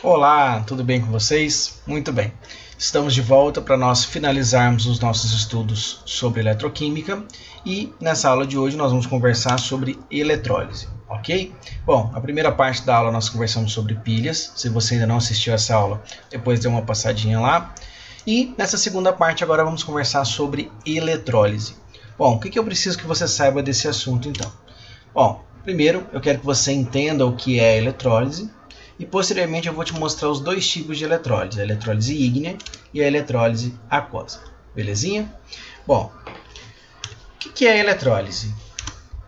Olá, tudo bem com vocês? Muito bem. Estamos de volta para nós finalizarmos os nossos estudos sobre eletroquímica e nessa aula de hoje nós vamos conversar sobre eletrólise, ok? Bom, a primeira parte da aula nós conversamos sobre pilhas. Se você ainda não assistiu essa aula, depois dê uma passadinha lá. E nessa segunda parte agora vamos conversar sobre eletrólise. Bom, o que eu preciso que você saiba desse assunto então? Bom, primeiro eu quero que você entenda o que é eletrólise. E posteriormente eu vou te mostrar os dois tipos de eletrólise, a eletrólise ígnea e a eletrólise aquosa. Belezinha? Bom, o que é a eletrólise?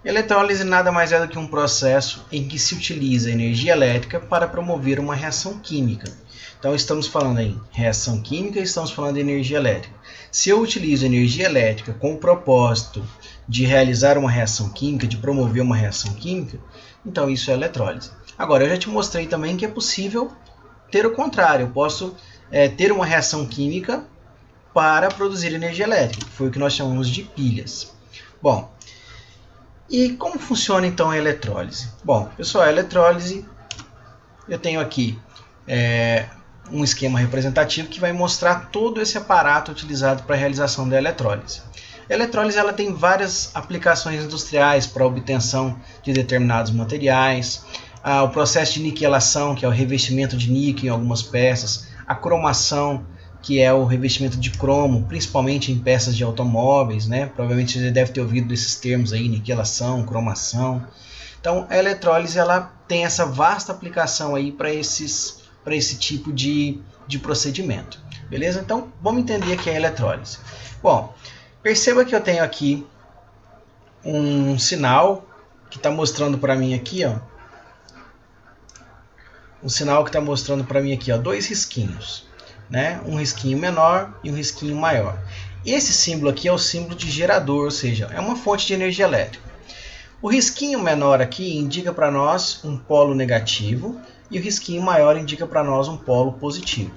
Eletrólise nada mais é do que um processo em que se utiliza energia elétrica para promover uma reação química. Então estamos falando em reação química e estamos falando de energia elétrica. Se eu utilizo energia elétrica com o propósito de realizar uma reação química, de promover uma reação química, então isso é eletrólise. Agora, eu já te mostrei também que é possível ter o contrário. Eu posso ter uma reação química para produzir energia elétrica. Foi o que nós chamamos de pilhas. Bom, e como funciona então a eletrólise? Bom, pessoal, a eletrólise, eu tenho aqui um esquema representativo que vai mostrar todo esse aparato utilizado para a realização da eletrólise. A eletrólise ela tem várias aplicações industriais para a obtenção de determinados materiais. O processo de niquelação, que é o revestimento de níquel em algumas peças, a cromação, que é o revestimento de cromo, principalmente em peças de automóveis, né? Provavelmente você deve ter ouvido desses termos aí, niquelação, cromação. Então, a eletrólise ela tem essa vasta aplicação aí para esse tipo de procedimento, beleza? Então, vamos entender o que é a eletrólise. Bom, perceba que eu tenho aqui um sinal que está mostrando para mim aqui, ó. Um sinal que está mostrando para mim aqui, ó, dois risquinhos, né? Um risquinho menor e um risquinho maior. Esse símbolo aqui é o símbolo de gerador, ou seja, é uma fonte de energia elétrica. O risquinho menor aqui indica para nós um polo negativo e o risquinho maior indica para nós um polo positivo.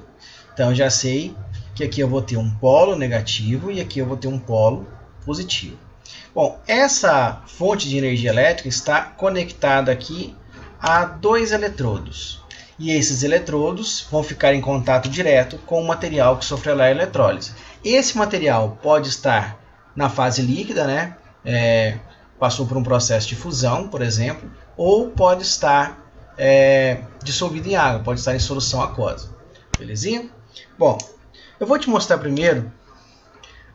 Então eu já sei que aqui eu vou ter um polo negativo e aqui eu vou ter um polo positivo. Bom, essa fonte de energia elétrica está conectada aqui a dois eletrodos. E esses eletrodos vão ficar em contato direto com o material que sofrerá a eletrólise. Esse material pode estar na fase líquida, né? Passou por um processo de fusão, por exemplo, ou pode estar dissolvido em água, pode estar em solução aquosa. Belezinha? Bom, eu vou te mostrar primeiro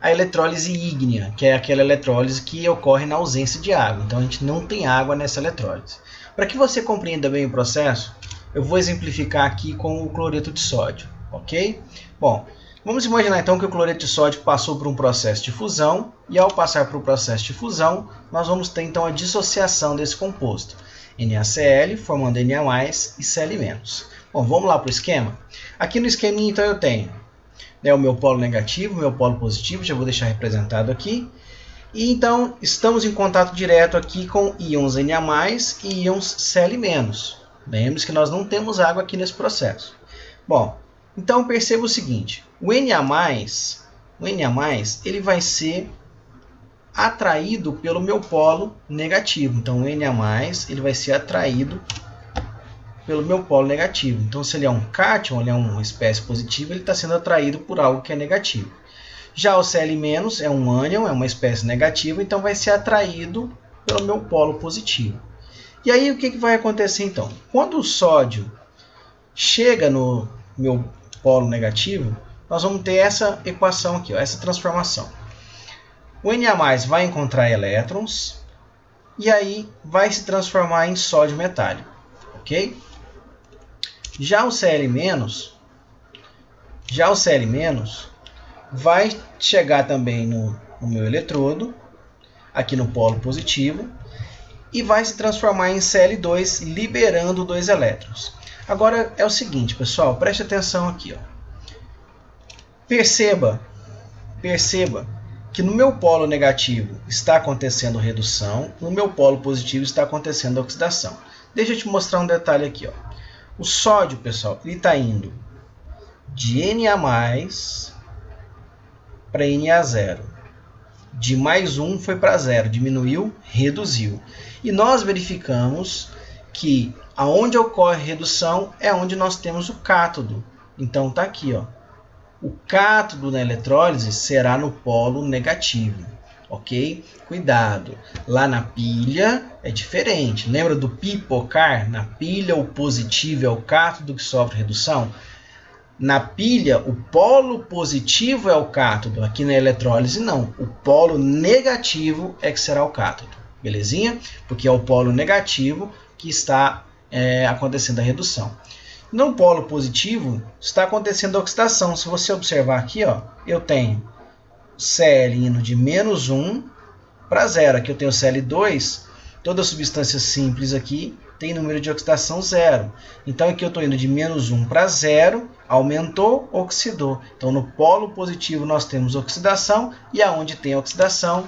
a eletrólise ígnea, que é aquela eletrólise que ocorre na ausência de água. Então a gente não tem água nessa eletrólise. Para que você compreenda bem o processo, eu vou exemplificar aqui com o cloreto de sódio, ok? Bom, vamos imaginar então que o cloreto de sódio passou por um processo de fusão e ao passar por um processo de fusão, nós vamos ter então a dissociação desse composto. NaCl formando Na+, e Cl-. Bom, vamos lá para o esquema? Aqui no esqueminha então eu tenho o meu polo negativo, o meu polo positivo, já vou deixar representado aqui. E então estamos em contato direto aqui com íons Na+, e íons Cl-. Lembre-se que nós não temos água aqui nesse processo. Bom, então perceba o seguinte, o Na+, ele vai ser atraído pelo meu polo negativo. Então o Na+, ele vai ser atraído pelo meu polo negativo. Então se ele é um cátion, ele é uma espécie positiva, ele está sendo atraído por algo que é negativo. Já o Cl- é um ânion, é uma espécie negativa, então vai ser atraído pelo meu polo positivo. E aí o que vai acontecer então? Quando o sódio chega no meu polo negativo, nós vamos ter essa equação aqui, ó, essa transformação. O Na+ vai encontrar elétrons e aí vai se transformar em sódio metálico, ok? Já o Cl- vai chegar também no meu eletrodo, aqui no polo positivo, e vai se transformar em Cl2, liberando 2 elétrons. Agora é o seguinte, pessoal, preste atenção aqui. Ó. Perceba que no meu polo negativo está acontecendo redução, no meu polo positivo está acontecendo oxidação. Deixa eu te mostrar um detalhe aqui. Ó. O sódio, pessoal, ele está indo de Na+, para Na0. De mais 1 foi para 0, diminuiu, reduziu. E nós verificamos que Aonde ocorre redução é onde nós temos o cátodo. Então está aqui, ó. O cátodo na eletrólise será no polo negativo, ok? Cuidado, lá na pilha é diferente. Lembra do pipocar? Na pilha o positivo é o cátodo que sofre redução. Na pilha o polo positivo é o cátodo, aqui na eletrólise não. O polo negativo é que será o cátodo, belezinha? Porque é o polo negativo que está acontecendo a redução. No polo positivo está acontecendo a oxidação. Se você observar aqui, ó, eu tenho Cl indo de menos 1 para 0. Aqui eu tenho Cl2. Toda substância simples aqui tem número de oxidação 0. Então aqui eu estou indo de menos 1 para 0. Aumentou, oxidou. Então no polo positivo nós temos oxidação. E aonde tem oxidação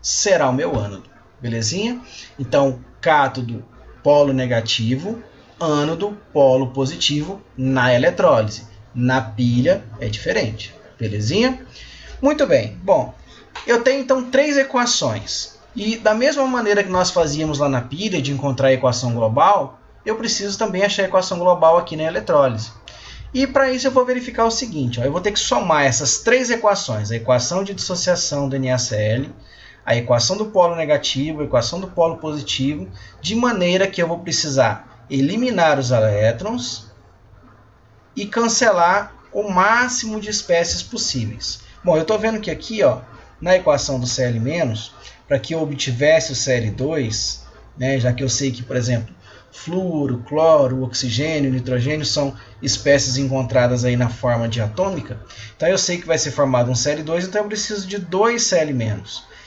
será o meu ânodo. Belezinha? Então cátodo, polo negativo. Ânodo, polo positivo na eletrólise. Na pilha é diferente. Belezinha? Muito bem. Bom, eu tenho então 3 equações. E da mesma maneira que nós fazíamos lá na pilha de encontrar a equação global, eu preciso também achar a equação global aqui na eletrólise. E para isso eu vou verificar o seguinte, ó, eu vou ter que somar essas 3 equações. A equação de dissociação do NaCl, a equação do polo negativo, a equação do polo positivo, de maneira que eu vou precisar eliminar os elétrons e cancelar o máximo de espécies possíveis. Bom, eu estou vendo que aqui, ó, na equação do Cl-, para que eu obtivesse o Cl2, né, já que eu sei que, por exemplo, flúor, cloro, oxigênio, nitrogênio são espécies encontradas aí na forma diatômica, então eu sei que vai ser formado um Cl2, então eu preciso de 2 Cl-.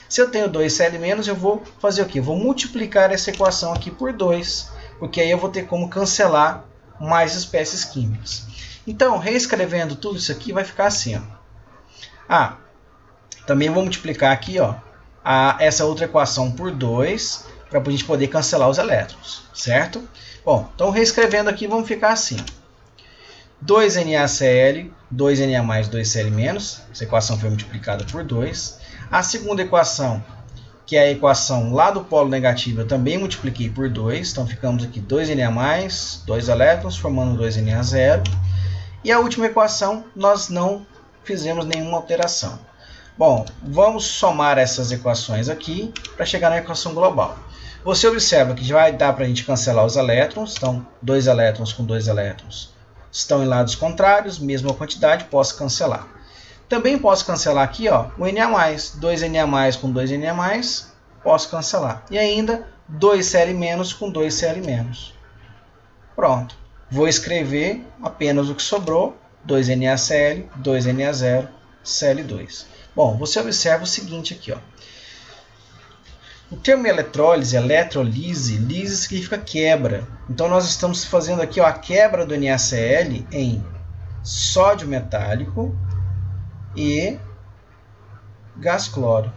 Se eu tenho 2 Cl-, eu vou fazer o quê? Vou multiplicar essa equação aqui por 2, porque aí eu vou ter como cancelar mais espécies químicas. Então, reescrevendo tudo isso aqui, vai ficar assim, ó. Também vou multiplicar aqui, ó, essa outra equação por 2, para a gente poder cancelar os elétrons, certo? Bom, então reescrevendo aqui, vamos ficar assim. 2NaCl, 2Na mais 2Cl-, essa equação foi multiplicada por 2. A segunda equação, que é a equação lá do polo negativo, eu também multipliquei por 2. Então ficamos aqui 2Na+, 2 elétrons, formando 2Na0. E a última equação, nós não fizemos nenhuma alteração. Bom, vamos somar essas equações aqui para chegar na equação global. Você observa que já vai dar para a gente cancelar os elétrons. Então, 2 elétrons com 2 elétrons estão em lados contrários, mesma quantidade, posso cancelar. Também posso cancelar aqui, ó, o Na+, 2Na+, com 2Na+, posso cancelar. E ainda 2Cl- com 2Cl-. Pronto. Vou escrever apenas o que sobrou, 2NaCl, 2Na0, Cl2. Bom, você observa o seguinte aqui, ó. O termo eletrólise, eletrolise, lise significa quebra. Então nós estamos fazendo aqui, ó, a quebra do NaCl em sódio metálico e gás cloro.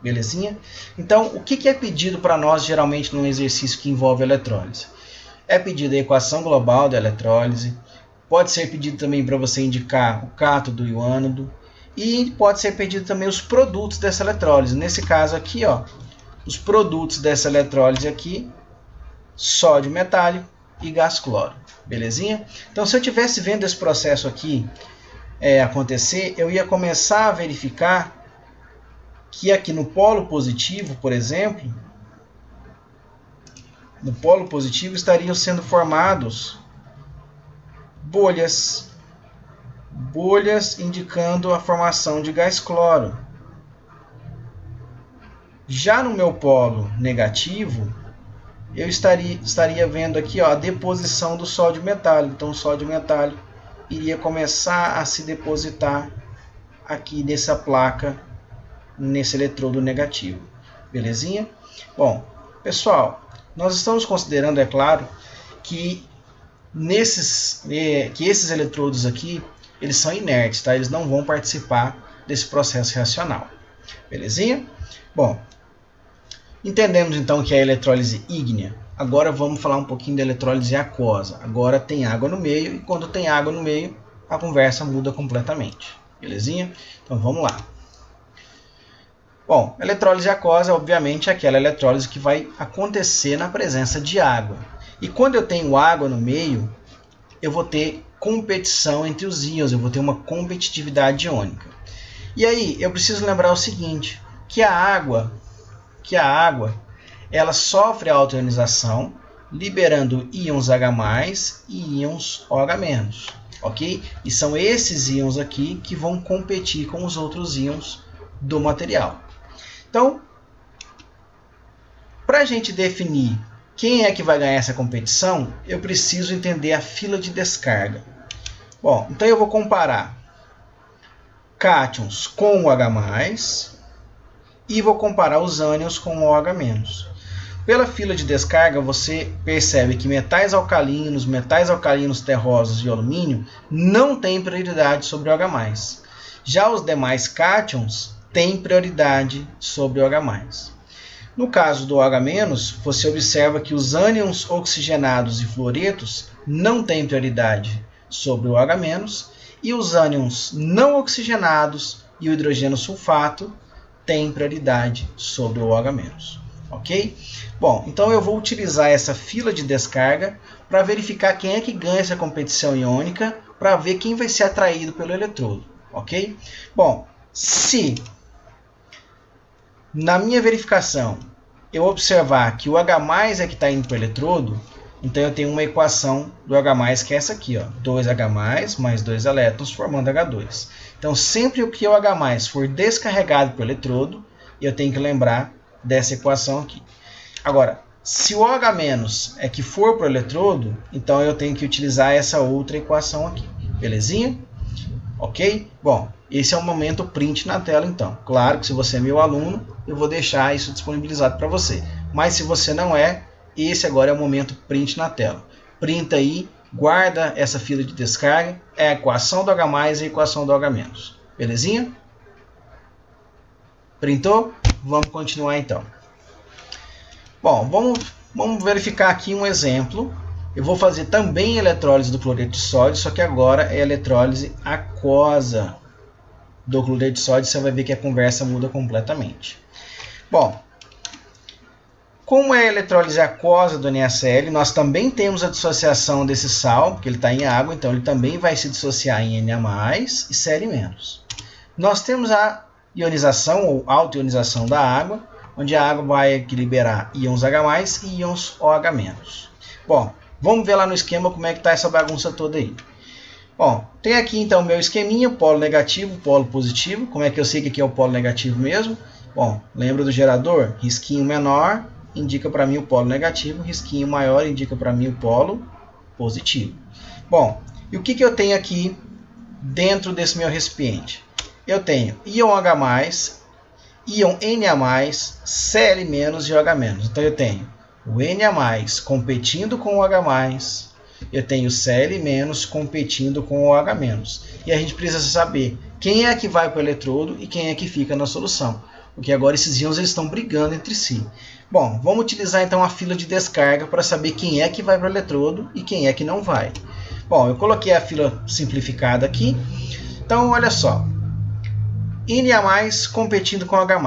Belezinha? Então, o que é pedido para nós geralmente num exercício que envolve eletrólise? É pedido a equação global da eletrólise, pode ser pedido também para você indicar o cátodo e o ânodo, e pode ser pedido também os produtos dessa eletrólise. Nesse caso aqui, ó, os produtos dessa eletrólise aqui, sódio metálico e gás cloro. Belezinha? Então, se eu estivesse vendo esse processo aqui acontecer, eu ia começar a verificar que aqui no polo positivo, por exemplo, no polo positivo estariam sendo formados bolhas. Bolhas indicando a formação de gás cloro. Já no meu polo negativo, eu estaria vendo aqui, ó, a deposição do sódio metálico. Então o sódio metálico iria começar a se depositar aqui nessa placa, nesse eletrodo negativo. Belezinha? Bom, pessoal, nós estamos considerando, é claro, que esses eletrodos aqui, eles são inertes, tá? Eles não vão participar desse processo reacional. Belezinha? Bom, entendemos então que é a eletrólise ígnea. Agora vamos falar um pouquinho da eletrólise aquosa. Agora tem água no meio, e quando tem água no meio, a conversa muda completamente. Belezinha? Então vamos lá. Bom, a eletrólise aquosa, obviamente, é aquela eletrólise que vai acontecer na presença de água. E quando eu tenho água no meio, eu vou ter competição entre os íons, eu vou ter uma competitividade iônica. E aí, eu preciso lembrar o seguinte, que a água ela sofre autoionização, liberando íons H+, e íons OH-, ok? E são esses íons aqui que vão competir com os outros íons do material. Então, para a gente definir quem é que vai ganhar essa competição, eu preciso entender a fila de descarga. Bom, então eu vou comparar cátions com o H+, e vou comparar os ânions com o OH-. Pela fila de descarga, você percebe que metais alcalinos terrosos e alumínio não têm prioridade sobre o H+. Já os demais cátions têm prioridade sobre o H+. No caso do OH-, você observa que os ânions oxigenados e fluoretos não têm prioridade sobre o OH-, e os ânions não oxigenados e o hidrogênio sulfato têm prioridade sobre o OH-. Ok? Bom, então eu vou utilizar essa fila de descarga para verificar quem é que ganha essa competição iônica, para ver quem vai ser atraído pelo eletrodo. Ok? Bom, se na minha verificação eu observar que o H+ é que está indo para o eletrodo, então eu tenho uma equação do H+, que é essa aqui, ó, 2H+ mais 2 elétrons formando H2. Então sempre que o H+ for descarregado para o eletrodo, eu tenho que lembrar dessa equação aqui. Agora, se o OH- é que for para o eletrodo, então eu tenho que utilizar essa outra equação aqui. Belezinha? Ok? Bom, esse é o momento print na tela, então. Claro que se você é meu aluno, eu vou deixar isso disponibilizado para você. Mas se você não é, esse agora é o momento print na tela. Printa aí, guarda essa fila de descarga, é a equação do H+ e a equação do OH-. Belezinha? Printou? Vamos continuar então. Bom, vamos verificar aqui um exemplo. Eu vou fazer também eletrólise do cloreto de sódio, só que agora é eletrólise aquosa do cloreto de sódio. Você vai ver que a conversa muda completamente. Bom, como é a eletrólise aquosa do NaCl, nós também temos a dissociação desse sal, porque ele está em água, então ele também vai se dissociar em Na+ e Cl-. Nós temos a ionização ou autoionização da água, onde a água vai liberar íons H+ e íons OH-. Bom, vamos ver lá no esquema como é que está essa bagunça toda aí. Bom, tem aqui então o meu esqueminha, polo negativo, polo positivo. Como é que eu sei que aqui é o polo negativo mesmo? Bom, lembra do gerador? Risquinho menor indica para mim o polo negativo, risquinho maior indica para mim o polo positivo. Bom, e o que eu tenho aqui dentro desse meu recipiente? Eu tenho íon H+, íon Na+, Cl- e OH-. Então eu tenho o Na+ competindo com o H+, eu tenho o Cl- competindo com o OH-. E a gente precisa saber quem é que vai para o eletrodo e quem é que fica na solução. Porque agora esses íons eles estão brigando entre si. Bom, vamos utilizar então a fila de descarga para saber quem é que vai para o eletrodo e quem é que não vai. Bom, eu coloquei a fila simplificada aqui. Então, olha só. Na+ competindo com H+.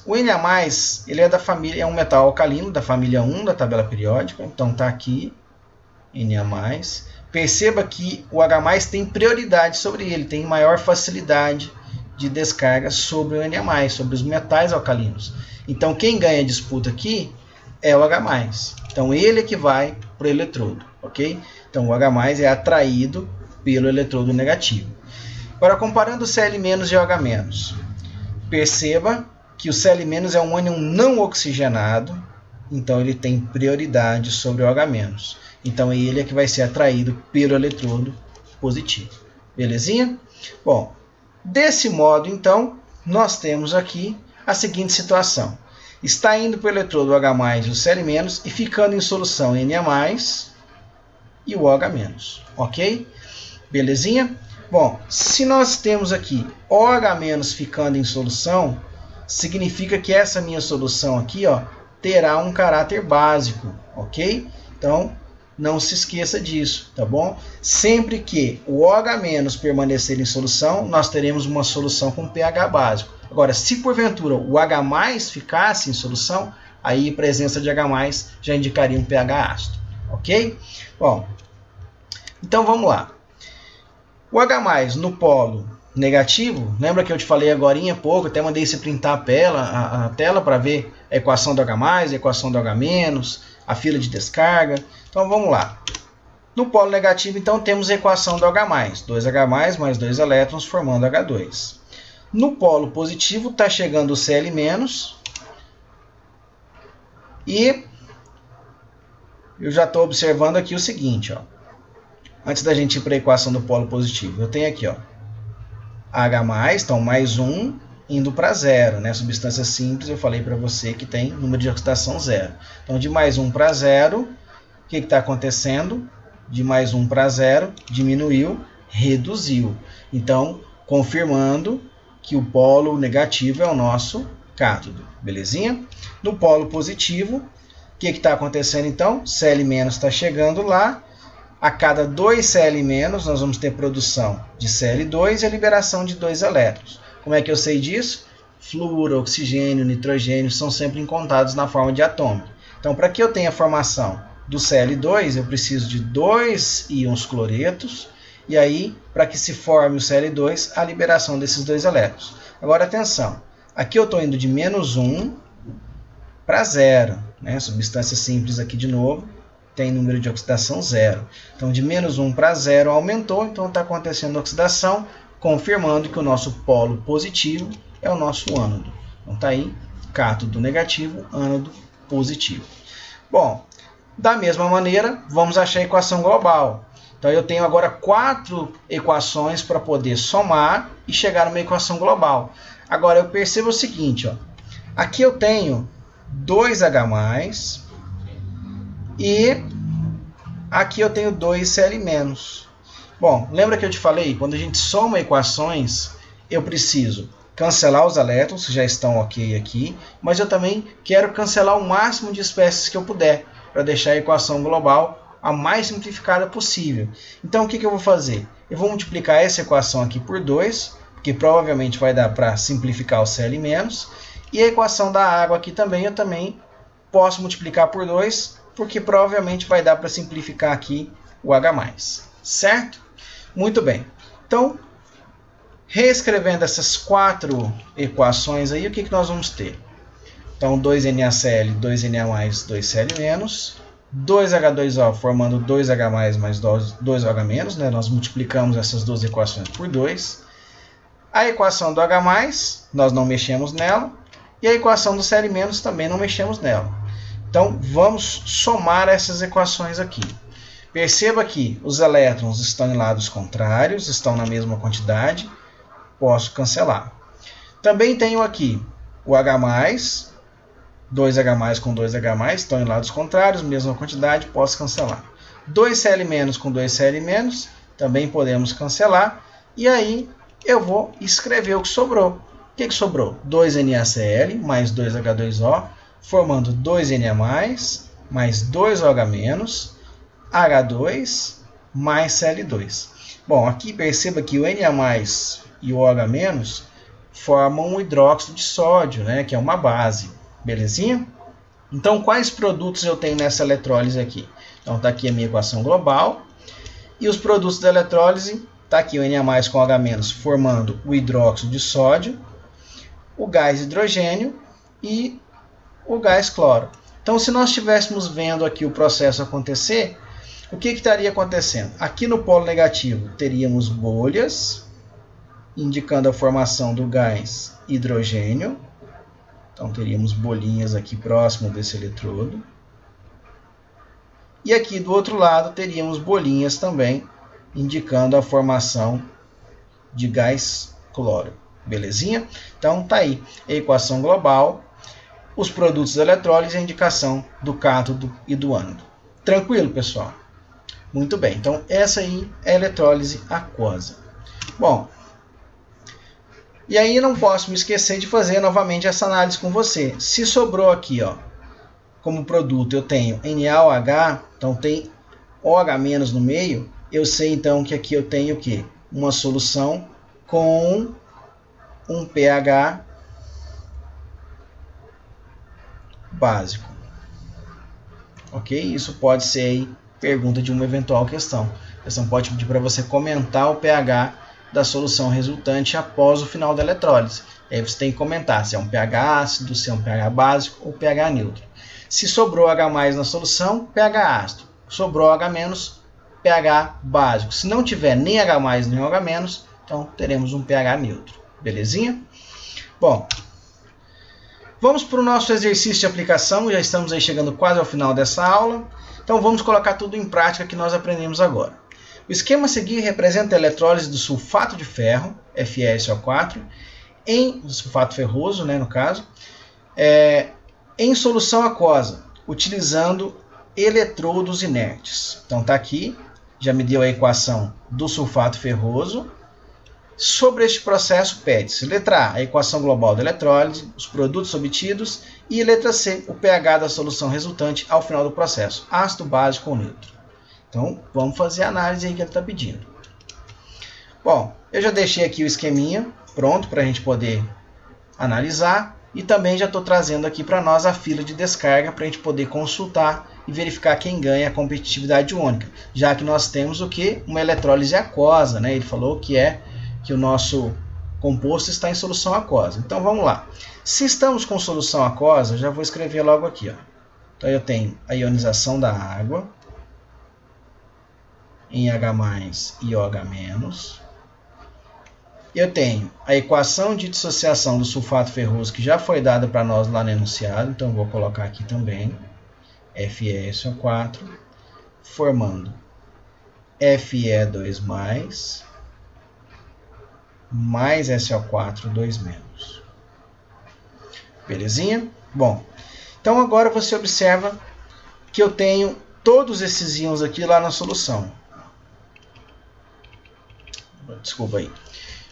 O Na+, ele é da família, é um metal alcalino da família 1 da tabela periódica. Então está aqui Na+. Perceba que o H+ tem prioridade sobre ele, tem maior facilidade de descarga sobre o Na+, sobre os metais alcalinos. Então quem ganha a disputa aqui é o H+. Então ele é que vai para o eletrodo, ok? Então o H+ é atraído pelo eletrodo negativo. Agora, comparando o Cl- e o OH-, perceba que o Cl- é um ânion não oxigenado, então ele tem prioridade sobre o OH-. Então ele é que vai ser atraído pelo eletrodo positivo. Belezinha? Bom, desse modo, então, nós temos aqui a seguinte situação. Está indo para o eletrodo H+ e o Cl- e ficando em solução Na+ e o OH-. Ok? Belezinha? Bom, se nós temos aqui OH- ficando em solução, significa que essa minha solução aqui, ó, terá um caráter básico, ok? Então, não se esqueça disso, tá bom? Sempre que o OH- permanecer em solução, nós teremos uma solução com pH básico. Agora, se porventura o H+ ficasse em solução, aí a presença de H+ já indicaria um pH ácido. Ok? Bom, então vamos lá. O H+, no polo negativo, lembra que eu te falei agora há pouco, até mandei você printar a tela para ver a equação do H+, a equação do H-, a fila de descarga. Então vamos lá. No polo negativo, então, temos a equação do H+, 2H+, mais 2 elétrons formando H2. No polo positivo está chegando o Cl-, e eu já estou observando aqui o seguinte, ó. Antes da gente ir para a equação do polo positivo, eu tenho aqui, ó, H+, então mais 1 indo para 0, né? Substância simples, eu falei para você que tem número de oxidação 0. Então, de mais 1 para 0, o que está acontecendo? De mais 1 para 0, diminuiu, reduziu. Então, confirmando que o polo negativo é o nosso cátodo, belezinha? No polo positivo, o que está acontecendo então? Cl- está chegando lá. A cada 2 Cl-, nós vamos ter produção de Cl2 e a liberação de 2 elétrons. Como é que eu sei disso? Flúor, oxigênio, nitrogênio são sempre encontrados na forma diatômica. Então, para que eu tenha a formação do Cl2, eu preciso de 2 íons cloretos, e aí, para que se forme o Cl2, a liberação desses 2 elétrons. Agora, atenção, aqui eu estou indo de menos 1 para 0, né? Substância simples aqui de novo, tem número de oxidação 0. Então, de menos 1 para 0 aumentou, então está acontecendo oxidação, confirmando que o nosso polo positivo é o nosso ânodo. Então, está aí, cátodo negativo, ânodo positivo. Bom, da mesma maneira, vamos achar a equação global. Então, eu tenho agora 4 equações para poder somar e chegar numa equação global. Agora, eu percebo o seguinte, ó, aqui eu tenho 2H+, e aqui eu tenho 2 Cl-. Bom, lembra que eu te falei? Quando a gente soma equações, eu preciso cancelar os elétrons, que já estão ok aqui, mas eu também quero cancelar o máximo de espécies que eu puder, para deixar a equação global a mais simplificada possível. Então, o que eu vou fazer? Eu vou multiplicar essa equação aqui por 2, que provavelmente vai dar para simplificar o Cl-, e a equação da água aqui também, eu também posso multiplicar por 2, porque provavelmente vai dar para simplificar aqui o H+, certo? Muito bem. Então, reescrevendo essas 4 equações aí, o que nós vamos ter? Então, 2NaCl, 2Na+, 2Cl-, 2H2O formando 2H+, mais 2OH-, né? Nós multiplicamos essas duas equações por 2. A equação do H+, nós não mexemos nela, e a equação do Cl- também não mexemos nela. Então, vamos somar essas equações aqui. Perceba que os elétrons estão em lados contrários, estão na mesma quantidade. Posso cancelar. Também tenho aqui o H+, 2H+, com 2H+, estão em lados contrários, mesma quantidade, posso cancelar. 2 Cl- com 2 Cl-, também podemos cancelar. E aí, eu vou escrever o que sobrou. O que sobrou? 2NaCl mais 2H2O, formando 2Na+, mais 2OH-, H2 mais Cl2. Bom, aqui perceba que o Na+, e o OH- formam um hidróxido de sódio, né, que é uma base. Belezinha? Então, quais produtos eu tenho nessa eletrólise aqui? Então, está aqui a minha equação global. E os produtos da eletrólise, está aqui o Na+ com OH- formando o hidróxido de sódio, o gás hidrogênio e o gás cloro. Então, se nós estivéssemos vendo aqui o processo acontecer, o que estaria acontecendo? Aqui no polo negativo, teríamos bolhas, indicando a formação do gás hidrogênio. Então, teríamos bolinhas aqui próximo desse eletrodo. E aqui do outro lado, teríamos bolinhas também, indicando a formação de gás cloro. Belezinha? Então, tá aí a equação global, os produtos da eletrólise e a indicação do cátodo e do ânodo. Tranquilo, pessoal? Muito bem. Então, essa aí é a eletrólise aquosa. Bom, e aí não posso me esquecer de fazer novamente essa análise com você. Se sobrou aqui, ó, como produto, eu tenho NaOH, então tem OH- no meio, eu sei então que aqui eu tenho o quê? Uma solução com um pH básico. Ok? Isso pode ser aí pergunta de uma eventual questão. A questão pode pedir para você comentar o pH da solução resultante após o final da eletrólise. Aí você tem que comentar se é um pH ácido, se é um pH básico ou pH neutro. Se sobrou H+ na solução, pH ácido. Sobrou H-, pH básico. Se não tiver nem H+ nem H-, então teremos um pH neutro. Belezinha? Bom, vamos para o nosso exercício de aplicação. Já estamos aí chegando quase ao final dessa aula. Então vamos colocar tudo em prática que nós aprendemos agora. O esquema a seguir representa a eletrólise do sulfato de ferro, FeSO4, em sulfato ferroso, né, no caso, em solução aquosa, utilizando eletrodos inertes. Então está aqui, já me deu a equação do sulfato ferroso. Sobre este processo pede-se letra A, a equação global da eletrólise, os produtos obtidos, e letra C, o pH da solução resultante ao final do processo, ácido, básico ou neutro. Então vamos fazer a análise aí que ele está pedindo. Bom, eu já deixei aqui o esqueminha pronto para a gente poder analisar e também já estou trazendo aqui para nós a fila de descarga para a gente poder consultar e verificar quem ganha a competitividade iônica, já que nós temos o que? Uma eletrólise aquosa, né? Ele falou que o nosso composto está em solução aquosa. Então vamos lá. Se estamos com solução aquosa, já vou escrever logo aqui. Ó. Então eu tenho a ionização da água em H+ e OH-. Eu tenho a equação de dissociação do sulfato ferroso que já foi dada para nós lá no enunciado, então vou colocar aqui também FeSO4 formando Fe2+ mais SO4 2-. Belezinha? Bom, então agora você observa que eu tenho todos esses íons aqui lá na solução. Desculpa aí.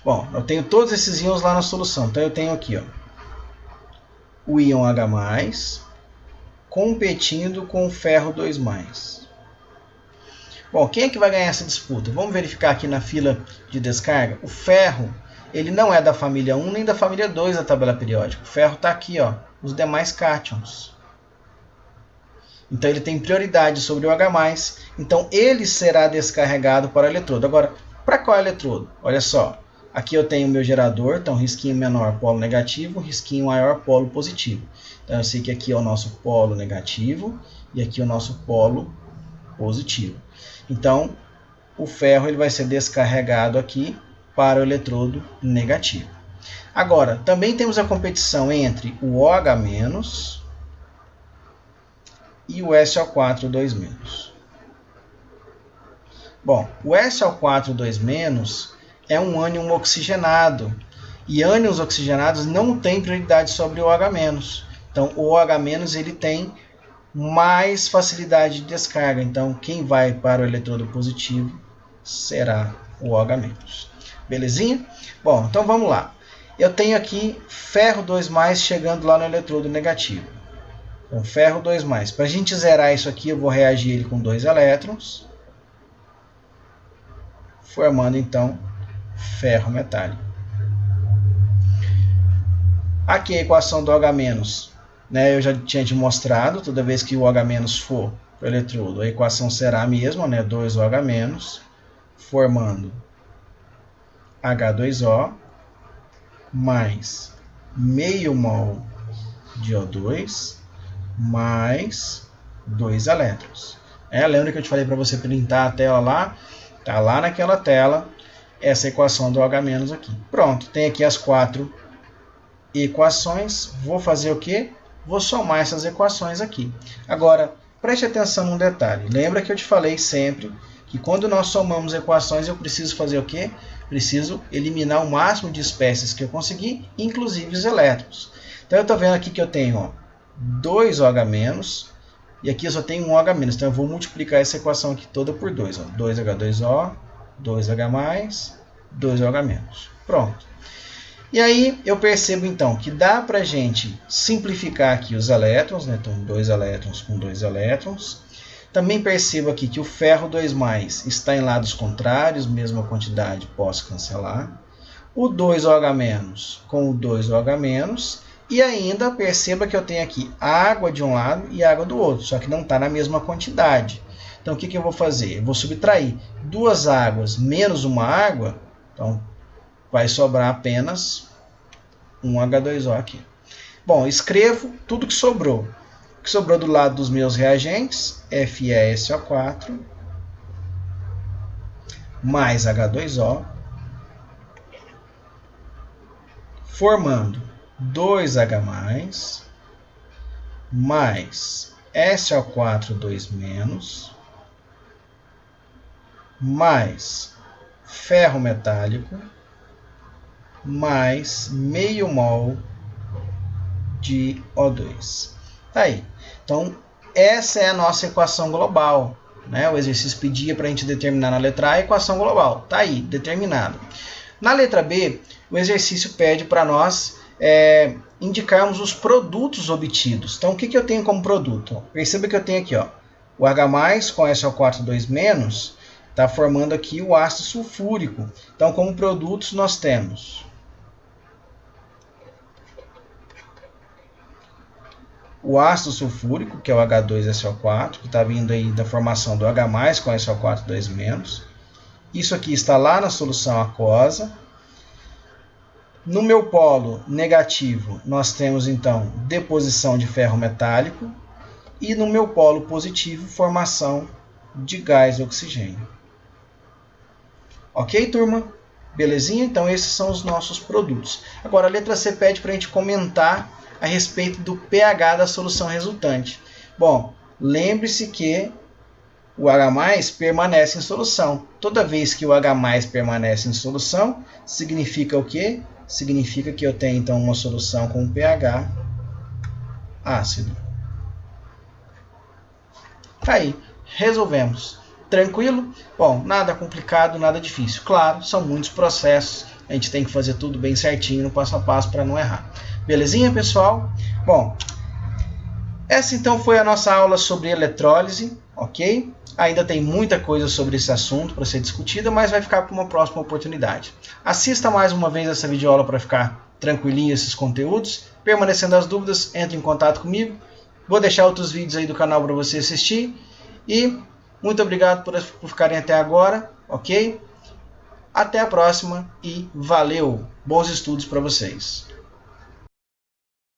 Bom, eu tenho todos esses íons lá na solução. Então eu tenho aqui, ó, o íon H+ competindo com o ferro 2+. Bom, quem é que vai ganhar essa disputa? Vamos verificar aqui na fila de descarga. O ferro, ele não é da família 1 nem da família 2 da tabela periódica. O ferro está aqui, ó, os demais cátions. Então ele tem prioridade sobre o H+, então ele será descarregado para o eletrodo. Agora, para qual eletrodo? Olha só, aqui eu tenho o meu gerador, então risquinho menor polo negativo, risquinho maior polo positivo. Então eu sei que aqui é o nosso polo negativo e aqui é o nosso polo positivo. Então o ferro ele vai ser descarregado aqui para o eletrodo negativo. Agora, também temos a competição entre o OH- e o SO4 2-. Bom, o SO4 2- é um ânion oxigenado, e ânions oxigenados não têm prioridade sobre o OH-. Então, o OH- ele tem mais facilidade de descarga, então quem vai para o eletrodo positivo será o OH-. Belezinha? Bom, então vamos lá. Eu tenho aqui ferro 2+ chegando lá no eletrodo negativo. Então, ferro 2+. Para a gente zerar isso aqui, eu vou reagir ele com 2 elétrons, formando então ferro metálico. Aqui a equação do OH-, né, eu já tinha te mostrado, toda vez que o OH- for para o eletrodo, a equação será a mesma, né, 2OH-, formando H2O mais meio mol de O2 mais 2 elétrons. Lembra que eu te falei para você printar a tela lá? Está lá naquela tela essa equação do OH- aqui. Pronto, tem aqui as 4 equações. Vou fazer o quê? Vou somar essas equações aqui. Agora, preste atenção num detalhe. Lembra que eu te falei sempre que quando nós somamos equações, eu preciso fazer o quê? Preciso eliminar o máximo de espécies que eu conseguir, inclusive os elétrons. Então, eu estou vendo aqui que eu tenho, ó, 2 OH-, e aqui eu só tenho um OH-, então eu vou multiplicar essa equação aqui toda por 2. 2H2O, 2H+, 2 OH-. Pronto. E aí eu percebo então que dá para a gente simplificar aqui os elétrons, né? Então 2 elétrons com 2 elétrons. Também percebo aqui que o ferro 2+ está em lados contrários, mesma quantidade, posso cancelar. O 2OH- com o 2OH-, e ainda perceba que eu tenho aqui água de um lado e água do outro, só que não está na mesma quantidade. Então o que eu vou fazer? Eu vou subtrair 2 águas menos uma água, então vai sobrar apenas um H2O aqui. Bom, escrevo tudo que sobrou. O que sobrou do lado dos meus reagentes, FeSO4 mais H2O, formando 2H+, mais SO4 2-, mais ferro metálico, mais meio mol de O2. Tá aí. Então, essa é a nossa equação global, né? O exercício pedia para a gente determinar na letra A a equação global. Tá aí, determinado. Na letra B, o exercício pede para nós indicarmos os produtos obtidos. Então, o que eu tenho como produto? Perceba que eu tenho aqui, ó, o H+, com SO4 2-, está formando aqui o ácido sulfúrico. Então, como produtos, nós temos o ácido sulfúrico, que é o H2SO4, que está vindo aí da formação do H+, com SO4 2-. Isso aqui está lá na solução aquosa. No meu polo negativo, nós temos, então, deposição de ferro metálico. E no meu polo positivo, formação de gás oxigênio. Ok, turma? Belezinha? Então, esses são os nossos produtos. Agora, a letra C pede para a gente comentar a respeito do pH da solução resultante. Bom, lembre-se que o H+ permanece em solução. Toda vez que o H+ permanece em solução, significa o quê? Significa que eu tenho, então, uma solução com pH ácido. Tá aí, resolvemos. Tranquilo? Bom, nada complicado, nada difícil. Claro, são muitos processos, a gente tem que fazer tudo bem certinho, no passo a passo, para não errar. Belezinha, pessoal? Bom, essa então foi a nossa aula sobre eletrólise, ok? Ainda tem muita coisa sobre esse assunto para ser discutida, mas vai ficar para uma próxima oportunidade. Assista mais uma vez essa videoaula para ficar tranquilinho esses conteúdos. Permanecendo as dúvidas, entre em contato comigo. Vou deixar outros vídeos aí do canal para você assistir. E muito obrigado por ficarem até agora, ok? Até a próxima e valeu! Bons estudos para vocês!